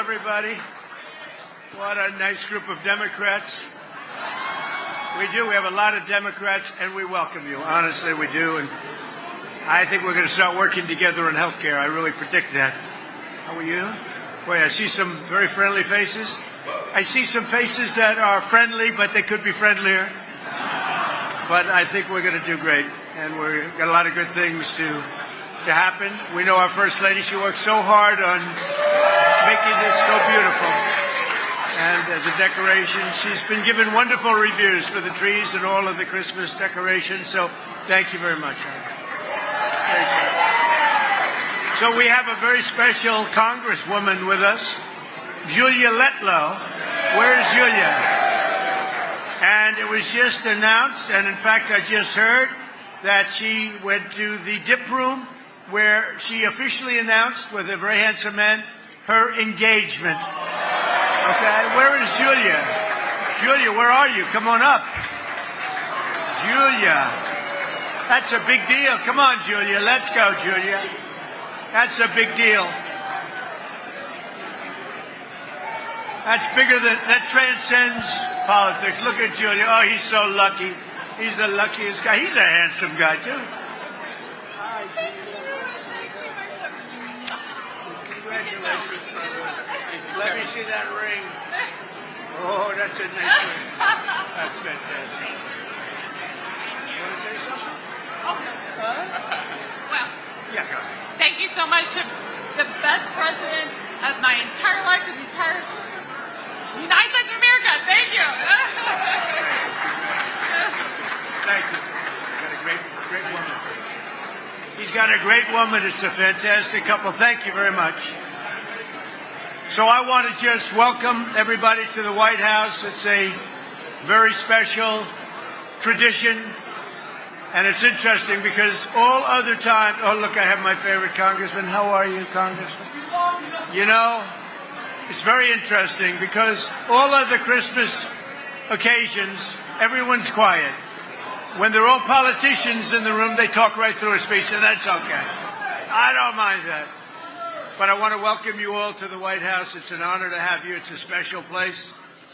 everybody. What a nice group of Democrats. We do. We have a lot of Democrats, and we welcome you. Honestly, we do. And I think we're going to start working together in health care. I really predict that. How are you? Boy, I see some very friendly faces. I see some faces that are friendly, but they could be friendlier. But I think we're going to do great, and we've got a lot of good things to happen. We know our First Lady, she worked so hard on making this so beautiful. And as a decoration, she's been given wonderful reviews for the trees and all of the Christmas decorations, so thank you very much. Thank you. So we have a very special congresswoman with us, Julia Letlow. Where's Julia? And it was just announced, and in fact I just heard, that she went to the dip room where she officially announced with a very handsome man her engagement. Okay, where is Julia? Julia, where are you? Come on up. Julia. That's a big deal. Come on, Julia. Let's go, Julia. That's a big deal. That's bigger than, that transcends politics. Look at Julia. Oh, he's so lucky. He's the luckiest guy. He's a handsome guy, too. Congratulations. Let me see that ring. Oh, that's a nice ring. That's fantastic. You want to say something? Oh, no, sir. Well, yeah, go ahead. Thank you so much. The best president of my entire life, the entire United States of America. Thank you. Thank you. He's got a great woman. He's got a great woman. It's a fantastic couple. Thank you very much. So I want to just welcome everybody to the White House. It's a very special tradition. And it's interesting because all other time, oh, look, I have my favorite congressman. How are you, Congressman? You know, it's very interesting because all other Christmas occasions, everyone's quiet. When there are all politicians in the room, they talk right through a speech, and that's okay. I don't mind that. But I want to welcome you all to the White House. It's an honor to have you. It's a special place.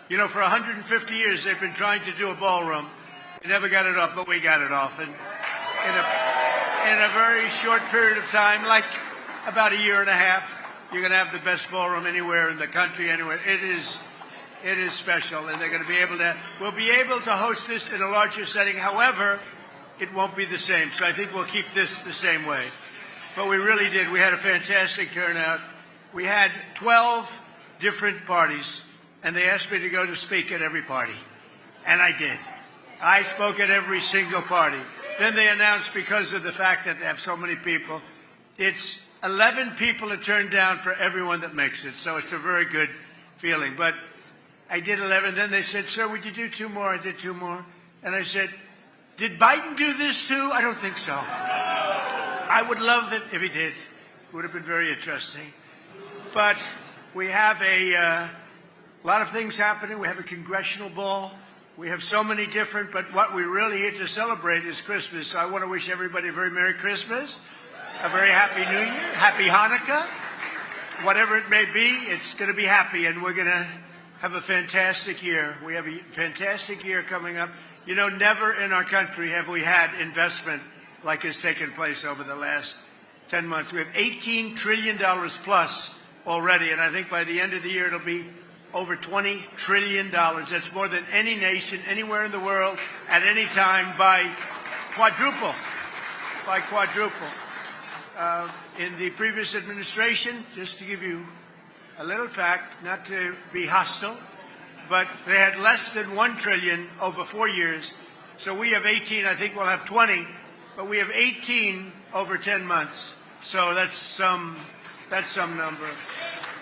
You know, for 150 years, they've been trying to do a ballroom. They never got it off, but we got it off. And in a very short period of time, like about a year and a half, you're going to have the best ballroom anywhere in the country, anywhere. It is special, and they're going to be able to, we'll be able to host this in a larger setting. However, it won't be the same. So I think we'll keep this the same way. But we really did. We had a fantastic turnout. We had 12 different parties, and they asked me to go to speak at every party. And I did. I spoke at every single party. Then they announced, because of the fact that they have so many people, it's 11 people to turn down for everyone that makes it. So it's a very good feeling. But I did 11. Then they said, sir, would you do 2 more? I did 2 more. And I said, did Biden do this too? I don't think so. I would love it if he did. It would have been very interesting. But we have a lot of things happening. We have a Congressional Ball. We have so many different, but what we're really here to celebrate is Christmas. So I want to wish everybody a very Merry Christmas, a very Happy New Year, Happy Hanukkah. Whatever it may be, it's going to be happy, and we're going to have a fantastic year. We have a fantastic year coming up. You know, never in our country have we had investment like has taken place over the last 10 months. We have $18 trillion plus already, and I think by the end of the year it'll be over $20 trillion. That's more than any nation anywhere in the world at any time by quadruple. In the previous administration, just to give you a little fact, not to be hostile, but they had less than $1 trillion over 4 years. So we have 18. I think we'll have 20. But we have 18 over 10 months, so that's some number.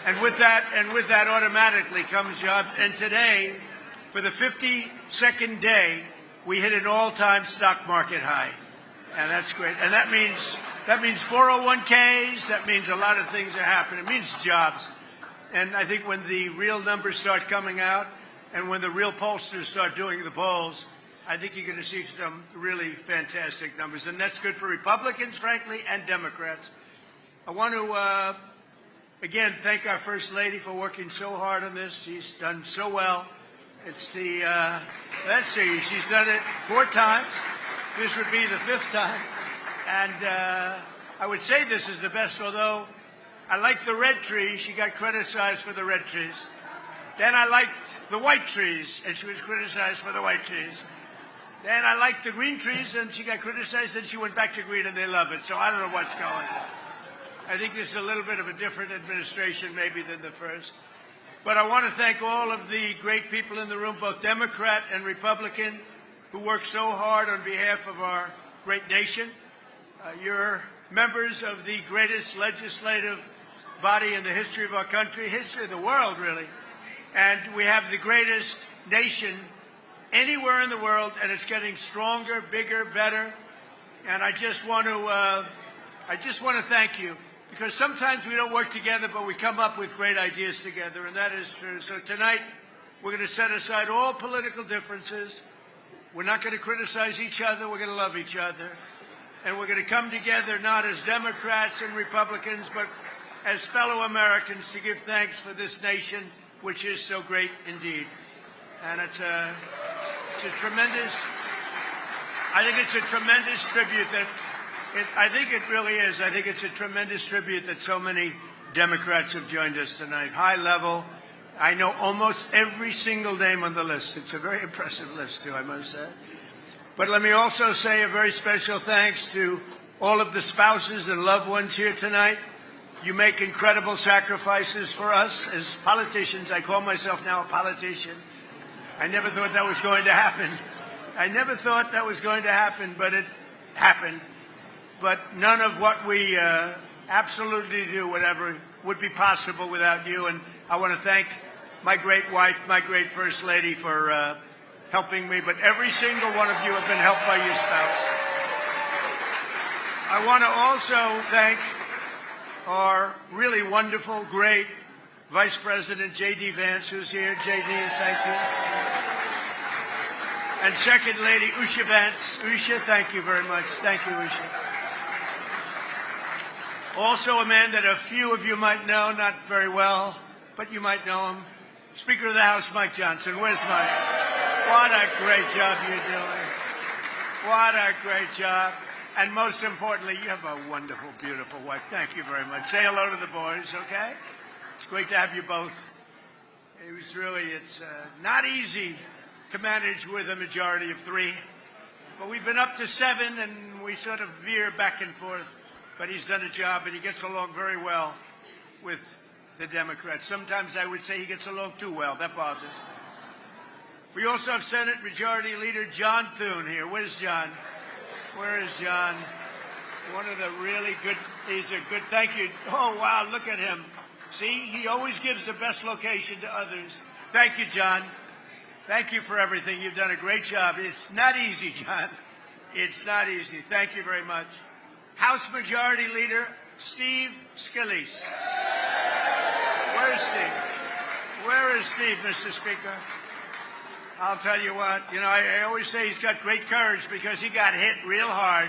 And with that automatically comes jobs. And today, for the 52nd day, we hit an all-time stock market high, and that's great. And that means 401ks. That means a lot of things are happening. It means jobs. And I think when the real numbers start coming out, and when the real pollsters start doing the polls, I think you're going to see some really fantastic numbers, and that's good for Republicans, frankly, and Democrats. I want to again, thank our First Lady for working so hard on this. She's done so well. It's the, let's see, she's done it 4 times. This would be the 5th time. And I would say this is the best, although I like the red trees. She got criticized for the red trees. Then I liked the white trees, and she was criticized for the white trees. Then I liked the green trees, and she got criticized, and she went back to green, and they love it. So I don't know what's going on. I think this is a little bit of a different administration maybe than the first. But I want to thank all of the great people in the room, both Democrat and Republican, who work so hard on behalf of our great nation. You're members of the greatest legislative body in the history of our country, history of the world, really. And we have the greatest nation anywhere in the world, and it's getting stronger, bigger, better. And I just want to thank you, because sometimes we don't work together, but we come up with great ideas together, and that is true. So tonight, we're going to set aside all political differences. We're not going to criticize each other. We're going to love each other. And we're going to come together not as Democrats and Republicans, but as fellow Americans to give thanks for this nation, which is so great indeed. And it's a tremendous, I think it's a tremendous tribute that, I think it really is. I think it's a tremendous tribute that so many Democrats have joined us tonight. High level. I know almost every single name on the list. It's a very impressive list, too, I must say. But let me also say a very special thanks to all of the spouses and loved ones here tonight. You make incredible sacrifices for us as politicians. I call myself now a politician. I never thought that was going to happen. I never thought that was going to happen, but it happened. But none of what we absolutely do, whatever, would be possible without you. And I want to thank my great wife, my great First Lady for helping me. But every single one of you have been helped by your spouse. I want to also thank our really wonderful, great Vice President J.D. Vance, who's here. J.D., thank you. And Second Lady Usha Vance. Usha, thank you very much. Thank you, Usha. Also a man that a few of you might know, not very well, but you might know him. Speaker of the House, Mike Johnson. Where's Mike? What a great job you're doing. What a great job. And most importantly, you have a wonderful, beautiful wife. Thank you very much. Say hello to the boys, okay? It's great to have you both. It was really, it's not easy to manage with a majority of 3. But we've been up to 7, and we sort of veer back and forth. But he's done a job, and he gets along very well with the Democrats. Sometimes I would say he gets along too well. That bothers me. We also have Senate Majority Leader John Thune here. Where's John? Where is John? One of the really good, he's a good, thank you. Oh, wow, look at him. See, he always gives the best location to others. Thank you, John. Thank you for everything. You've done a great job. It's not easy, John. It's not easy. Thank you very much. House Majority Leader Steve Scalise. Where's Steve? Where is Steve, Mr. Speaker? I'll tell you what, I always say he's got great courage because he got hit real hard.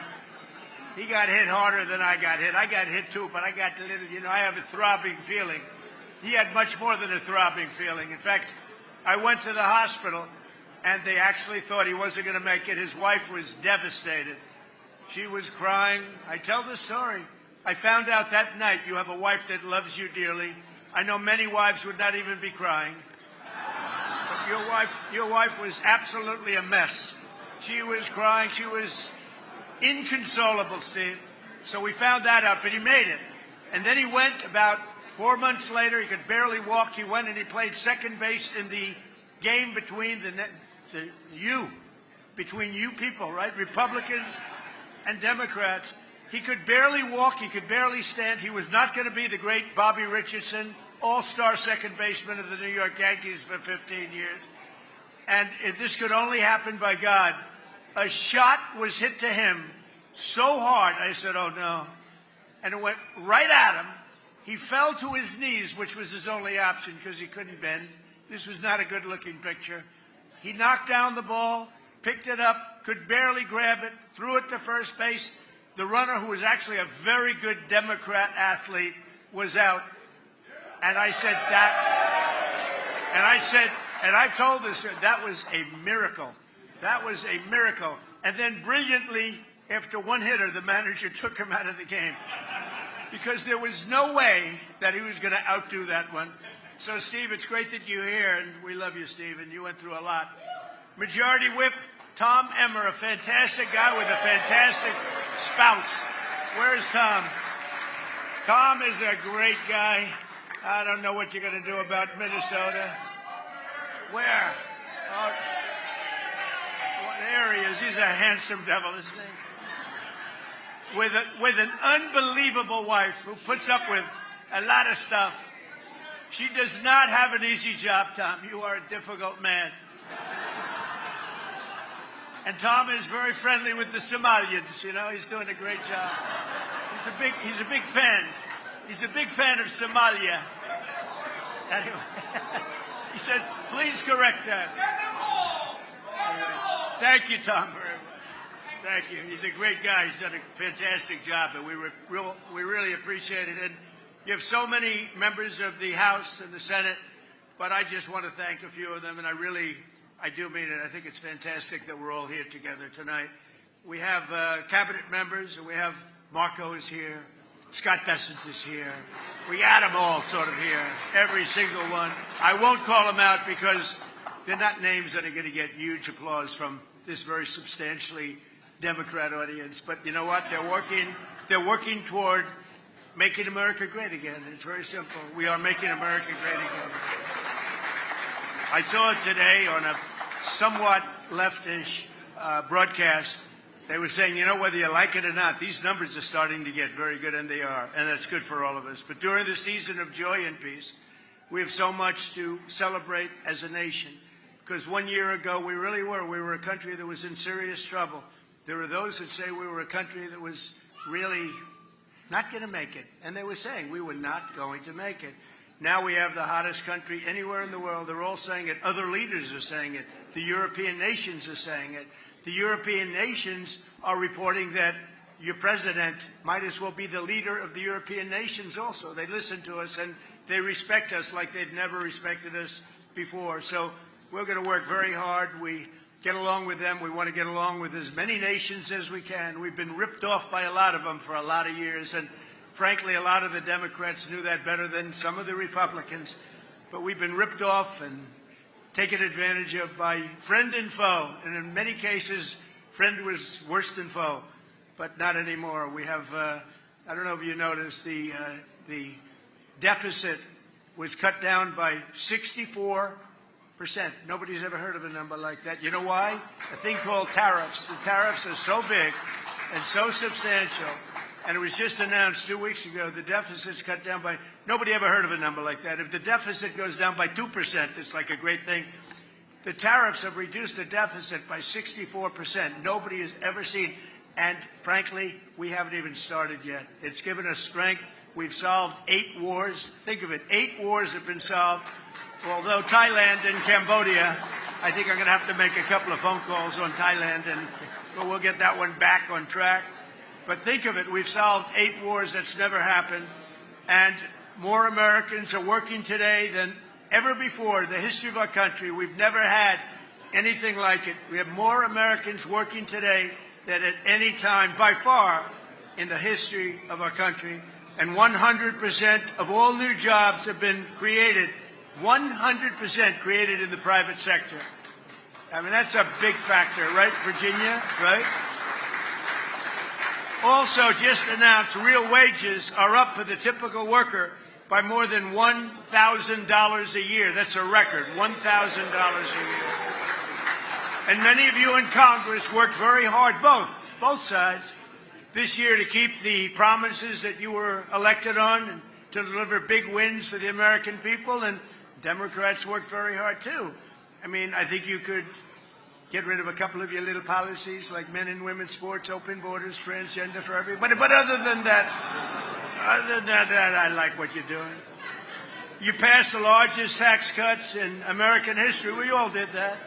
He got hit harder than I got hit. I got hit too, but I got a little, I have a throbbing feeling. He had much more than a throbbing feeling. In fact, I went to the hospital, and they actually thought he wasn't going to make it. His wife was devastated. She was crying. I tell the story. I found out that night you have a wife that loves you dearly. I know many wives would not even be crying. Your wife was absolutely a mess. She was crying. She was inconsolable, Steve. So we found that out, but he made it. And then he went about 4 months later. He could barely walk. He went and he played second base in the game between between you people, right? Republicans and Democrats. He could barely walk. He could barely stand. He was not going to be the great Bobby Richardson, all-star second baseman of the New York Yankees for 15 years. And this could only happen by God. A shot was hit to him so hard, I said, oh, no. And it went right at him. He fell to his knees, which was his only option because he couldn't bend. This was not a good-looking picture. He knocked down the ball, picked it up, could barely grab it, threw it to first base. The runner, who was actually a very good Democrat athlete, was out. And I said and I've told this, that was a miracle. That was a miracle. And then brilliantly, after one hitter, the manager took him out of the game because there was no way that he was going to outdo that one. So, Steve, it's great that you're here, and we love you, Steve, and you went through a lot. Majority Whip, Tom Emmer, a fantastic guy with a fantastic spouse. Where's Tom? Tom is a great guy. I don't know what you're going to do about Minnesota. Where? Oh, there he is. He's a handsome devil, isn't he? With an unbelievable wife who puts up with a lot of stuff. She does not have an easy job, Tom. You are a difficult man. And Tom is very friendly with the Somalians. You know, he's doing a great job. He's a big fan. He's a big fan of Somalia. Anyway, he said, please correct that. Thank you, Tom, very much. Thank you. He's a great guy. He's done a fantastic job, and we really appreciate it. And you have so many members of the House and the Senate, but I just want to thank a few of them, and I do mean it. I think it's fantastic that we're all here together tonight. We have cabinet members, and we have Marco is here. Scott Bessent is here. We got them all sort of here, every single one. I won't call them out because they're not names that are going to get huge applause from this very substantially Democrat audience. But you know what? They're working toward making America great again. It's very simple. We are making America great again. I saw it today on a somewhat leftish broadcast. They were saying, you know, whether you like it or not, these numbers are starting to get very good, and they are, and that's good for all of us. But during the season of joy and peace, we have so much to celebrate as a nation, because 1 year ago we really were. We were a country that was in serious trouble. There are those that say we were a country that was really not going to make it, and they were saying we were not going to make it. Now we have the hottest country anywhere in the world. They're all saying it. Other leaders are saying it. The European nations are saying it. The European nations are reporting that your president might as well be the leader of the European nations also. They listen to us and they respect us like they've never respected us before. So we're going to work very hard. We get along with them. We want to get along with as many nations as we can. We've been ripped off by a lot of them for a lot of years. And frankly, a lot of the Democrats knew that better than some of the Republicans. But we've been ripped off and taken advantage of by friend and foe. And in many cases, friend was worse than foe, but not anymore. We have, I don't know if you noticed, the deficit was cut down by 64%. Nobody's ever heard of a number like that. You know why? A thing called tariffs. The tariffs are so big and so substantial. And it was just announced 2 weeks ago, the deficit's cut down by, nobody ever heard of a number like that. If the deficit goes down by 2%, it's like a great thing. The tariffs have reduced the deficit by 64%. Nobody has ever seen. And frankly, we haven't even started yet. It's given us strength. We've solved 8 wars. Think of it, 8 wars have been solved. Although Thailand and Cambodia, I think I'm going to have to make a couple of phone calls on Thailand, but we'll get that one back on track. But think of it, we've solved 8 wars. That's never happened. And more Americans are working today than ever before in the history of our country. We've never had anything like it. We have more Americans working today than at any time, by far, in the history of our country. And 100% of all new jobs have been created, 100% created in the private sector. I mean, that's a big factor, right, Virginia, right? Also, just announced, real wages are up for the typical worker by more than $1,000 a year. That's a record, $1,000 a year. And many of you in Congress worked very hard, both sides, this year to keep the promises that you were elected on and to deliver big wins for the American people. And Democrats worked very hard, too. I mean, I think you could get rid of a couple of your little policies like men and women's sports, open borders, transgender for everybody. But other than that, I like what you're doing. You passed the largest tax cuts in American history. We all did that.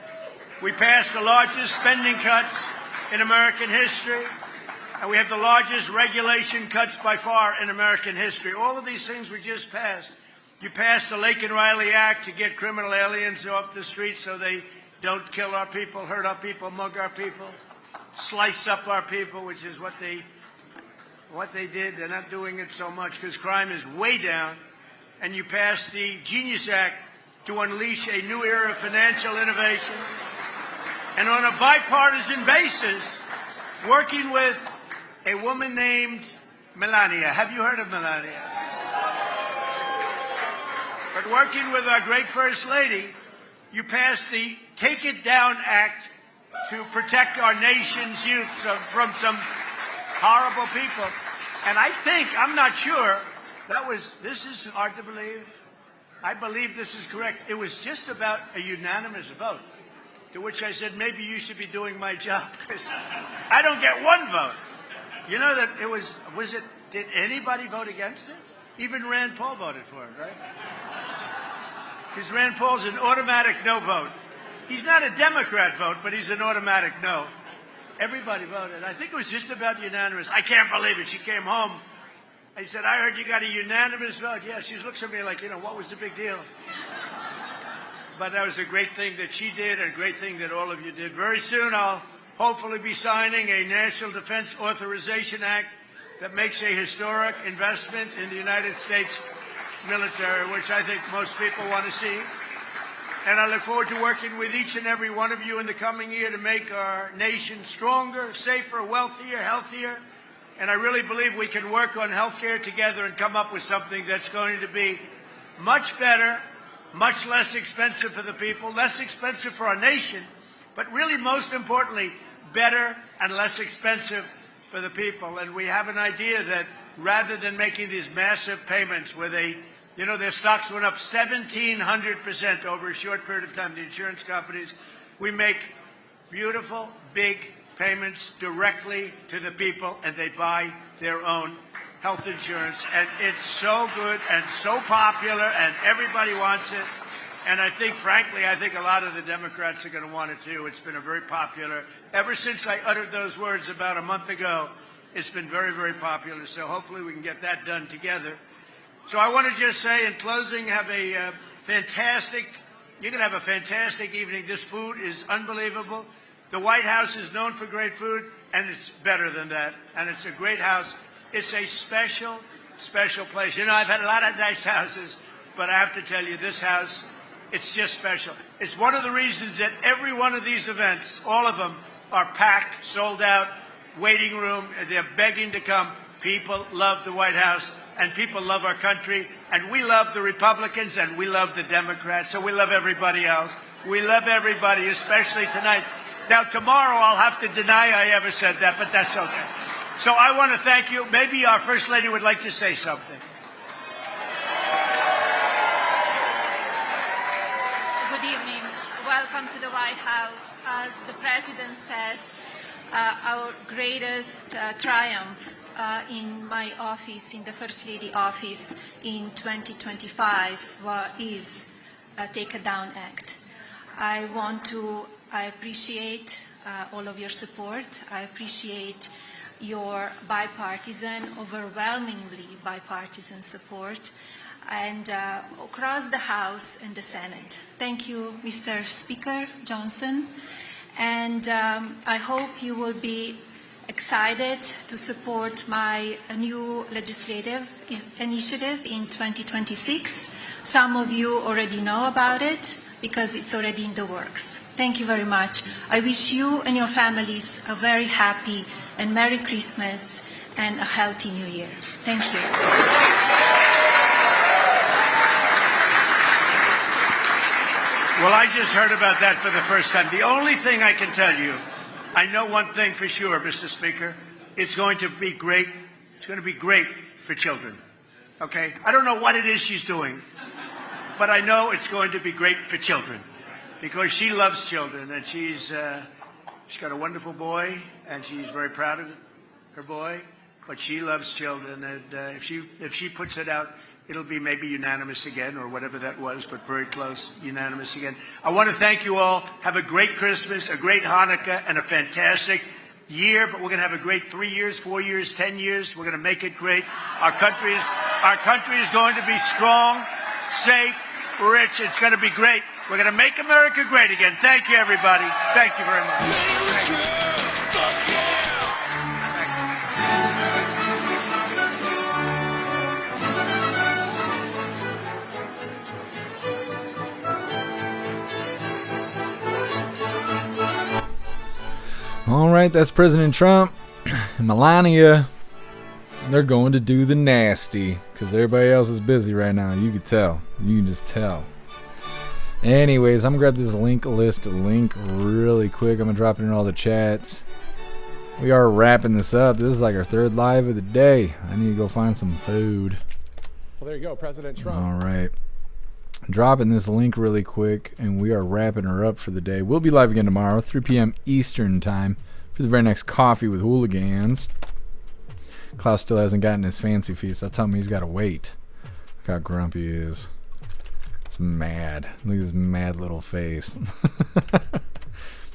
We passed the largest spending cuts in American history. And we have the largest regulation cuts by far in American history. All of these things we just passed. You passed the Lake and Riley Act to get criminal aliens off the streets so they don't kill our people, hurt our people, mug our people, slice up our people, which is what they did. They're not doing it so much because crime is way down. And you passed the Genius Act to unleash a new era of financial innovation. And on a bipartisan basis, working with a woman named Melania. Have you heard of Melania? But working with our great First Lady, you passed the Take It Down Act to protect our nation's youth from some horrible people. And I think, I'm not sure, this is hard to believe. I believe this is correct. It was just about a unanimous vote, to which I said, maybe you should be doing my job, because I don't get one vote. You know that did anybody vote against it? Even Rand Paul voted for it, right? Because Rand Paul's an automatic no vote. He's not a Democrat vote, but he's an automatic no. Everybody voted. I think it was just about unanimous. I can't believe it. She came home. I said, I heard you got a unanimous vote. Yeah, she looks at me like, what was the big deal? But that was a great thing that she did and a great thing that all of you did. Very soon I'll hopefully be signing a National Defense Authorization Act that makes a historic investment in the United States military, which I think most people want to see. And I look forward to working with each and every one of you in the coming year to make our nation stronger, safer, wealthier, healthier. And I really believe we can work on health care together and come up with something that's going to be much better, much less expensive for the people, less expensive for our nation, but really most importantly, better and less expensive for the people. And we have an idea that rather than making these massive payments where their stocks went up 1,700% over a short period of time, the insurance companies, we make beautiful, big payments directly to the people, and they buy their own health insurance. And it's so good and so popular, and everybody wants it. And I think, frankly, a lot of the Democrats are going to want it too. It's been a very popular, ever since I uttered those words about a month ago, it's been very, very popular. So hopefully we can get that done together. So I want to just say in closing, you're going to have a fantastic evening. This food is unbelievable. The White House is known for great food, and it's better than that. And it's a great house. It's a special, special place. I've had a lot of nice houses, but I have to tell you, this house, it's just special. It's one of the reasons that every one of these events, all of them, are packed, sold out, waiting room. They're begging to come. People love the White House, and people love our country, and we love the Republicans, and we love the Democrats, so we love everybody else. We love everybody, especially tonight. Now, tomorrow I'll have to deny I ever said that, but that's okay. So I want to thank you. Maybe our First Lady would like to say something. Good evening. Welcome to the White House. As the President said, our greatest triumph in my office, in the First Lady office in 2025 is Take It Down Act. I appreciate all of your support. I appreciate your overwhelmingly bipartisan support, and across the House and the Senate. Thank you, Mr. Speaker Johnson. And I hope you will be excited to support my new legislative initiative in 2026. Some of you already know about it because it's already in the works. Thank you very much. I wish you and your families a very happy and Merry Christmas and a healthy New Year. Thank you. Well, I just heard about that for the first time. The only thing I can tell you, I know one thing for sure, Mr. Speaker. It's going to be great. It's going to be great for children. Okay? I don't know what it is she's doing, but I know it's going to be great for children because she loves children, and she's got a wonderful boy, and she's very proud of her boy, but she loves children, and if she puts it out, it'll be maybe unanimous again or whatever that was, but very close, unanimous again. I want to thank you all. Have a great Christmas, a great Hanukkah, and a fantastic year, but we're going to have a great 3 years, 4 years, 10 years. We're going to make it great. Our country is going to be strong, safe, rich. It's going to be great. We're going to make America great again. Thank you, everybody. Thank you very much. Thank you. All right, that's President Trump and Melania. They're going to do the nasty because everybody else is busy right now. You could tell. You can just tell. Anyways, I'm going to grab this link really quick. I'm going to drop it in all the chats. We are wrapping this up. This is like our third live of the day. I need to go find some food. Well, there you go, President Trump. All right. Dropping this link really quick, and we are wrapping her up for the day. We'll be live again tomorrow, 3 p.m. Eastern time, for the very next Coffee with Hooligans. Klaus still hasn't gotten his fancy feast. I'll tell him he's got to wait. Look how grumpy he is. He's mad. Look at his mad little face.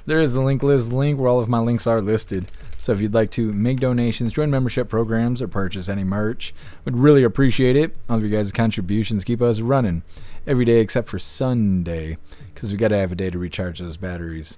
There is the link where all of my links are listed. So if you'd like to make donations, join membership programs, or purchase any merch, would really appreciate it. All of you guys' contributions keep us running every day except for Sunday, because we got to have a day to recharge those batteries.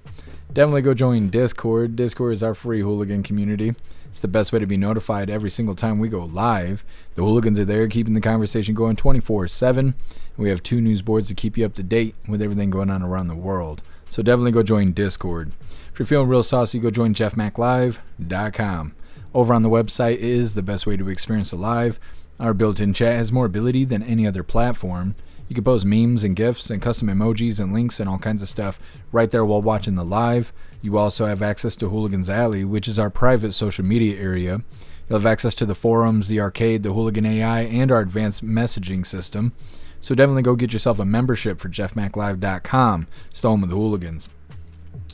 Definitely go join Discord. Discord is our free hooligan community. It's the best way to be notified every single time we go live. The hooligans are there keeping the conversation going 24/7. We have 2 news boards to keep you up to date with everything going on around the world. So definitely go join Discord. If you're feeling real saucy, go join jeffmaclive.com. Over on the website is the best way to experience the live. Our built-in chat has more ability than any other platform. You can post memes and GIFs and custom emojis and links and all kinds of stuff right there while watching the live. You also have access to Hooligans Alley, which is our private social media area. You'll have access to the forums, the arcade, the Hooligan AI, and our advanced messaging system. So definitely go get yourself a membership for jeffmaclive.com. It's the home of the hooligans.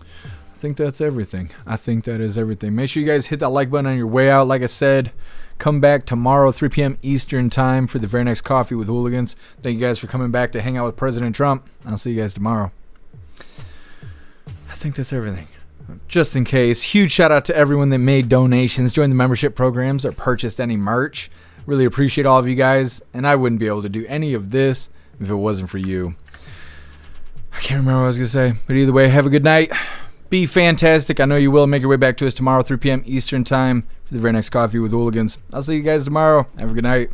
I think that's everything. I think that is everything. Make sure you guys hit that like button on your way out. Like I said, come back tomorrow, 3 p.m. Eastern time for the very next Coffee with Hooligans. Thank you guys for coming back to hang out with President Trump. I'll see you guys tomorrow. I think that's everything. Just in case, huge shout out to everyone that made donations, joined the membership programs, or purchased any merch. Really appreciate all of you guys, and I wouldn't be able to do any of this if it wasn't for you. I can't remember what I was going to say, but either way, have a good night. Be fantastic. I know you will. Make your way back to us tomorrow, 3 p.m. Eastern time for the very next Coffee with Hooligans. I'll see you guys tomorrow. Have a good night.